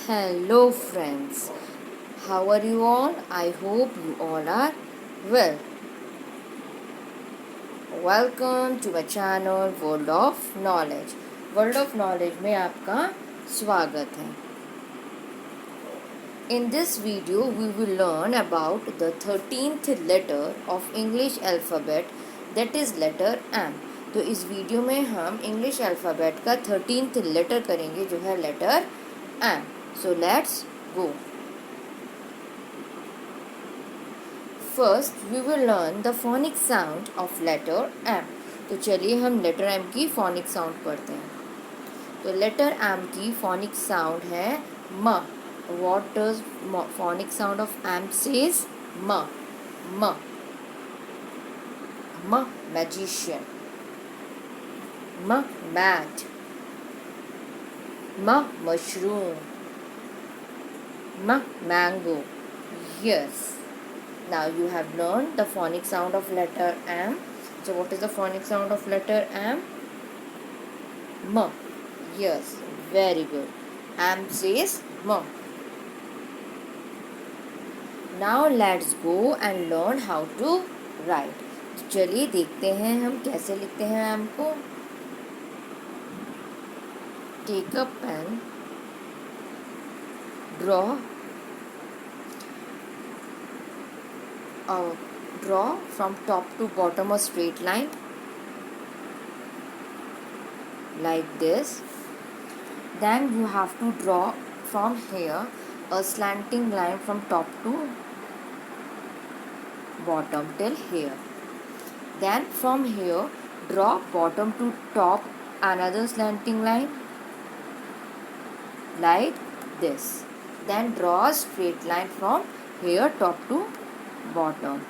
Hello, friends. How are you all? I hope you all are well. Welcome to my channel World of Knowledge. World of Knowledge में आपका स्वागत है. In this video, we will learn about the 13th letter of English alphabet, that is letter M. तो इस video में हम English alphabet का 13th letter करेंगे जो है letter M. So let's go. First, we will learn the phonic sound of letter M. तो चलिए हम लेटर M की phonic sound पढ़ते हैं. तो लेटर M की phonic sound है म. What does phonic sound of M says? M. M. M. Magician. M. Mat. M. Mushroom. M. Mango. Yes. Now you have learned the phonic sound of letter M. So what is the phonic sound of letter M? M. Yes, very good. M says M. Now let's go and learn how to write. तो चलिए देखते हैं हम कैसे लिखते हैं M को. Take a pen. Draw from top to bottom a straight line like this. Then you have to draw from here a slanting line from top to bottom till here. Then from here draw bottom to top another slanting line like this. Then draw a straight line from here top to bottom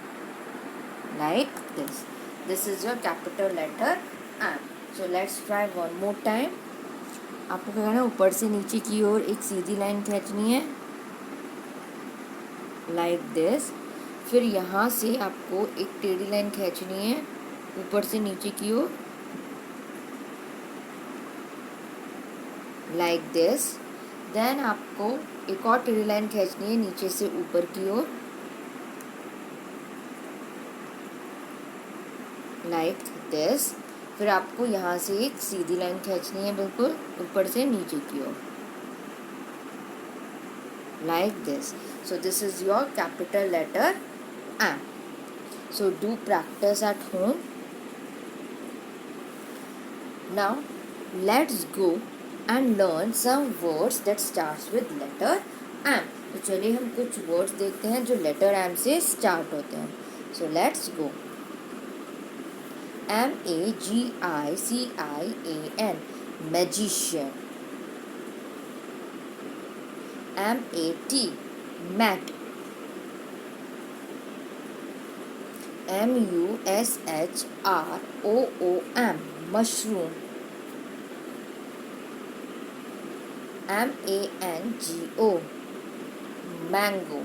like this. This is your capital letter M. So let's try one more time. आपको क्या करना है, ऊपर से नीचे की ओर एक सीधी line खींचनी है like this. फिर यहाँ से आपको एक टेढ़ी लाइन खींचनी है ऊपर से नीचे की ओर like this. Then आपको एक और टेढ़ी लाइन खींचनी है नीचे से ऊपर की ओर like this. फिर आपको यहाँ से एक सीधी लाइन खींचनी है बिल्कुल ऊपर से नीचे की ओर like this. So this is your capital letter M. So do practice at home. Now let's go and learn some words that starts with letter M. तो चलिए हम कुछ words देखते हैं जो letter M से start होते हैं. So let's go. Magician. Magician. Mat. Mushroom. Mushroom. Mango. Mango.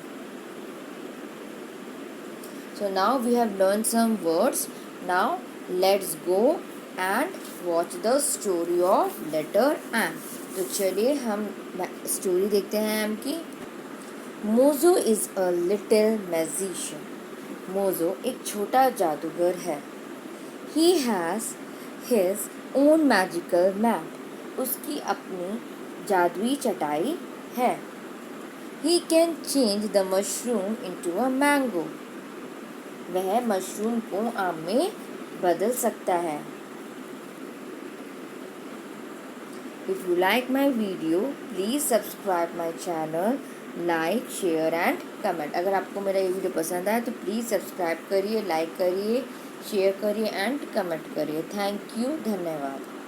So now we have learned some words. Now let's go and watch the story of letter M. तो चलिए हम story देखते हैं M की. Mojo is a little magician. Mojo एक छोटा जादूगर है. He has his own magical mat. उसकी अपनी जादुई चटाई है. He can change the mushroom into a mango. वह मशरूम को आम में बदल सकता है. If you like my video, please subscribe my channel, like, share and comment. अगर आपको मेरा ये वीडियो पसंद आए तो प्लीज़ सब्सक्राइब करिए, लाइक करिए, शेयर करिए एंड कमेंट करिए. Thank you. धन्यवाद.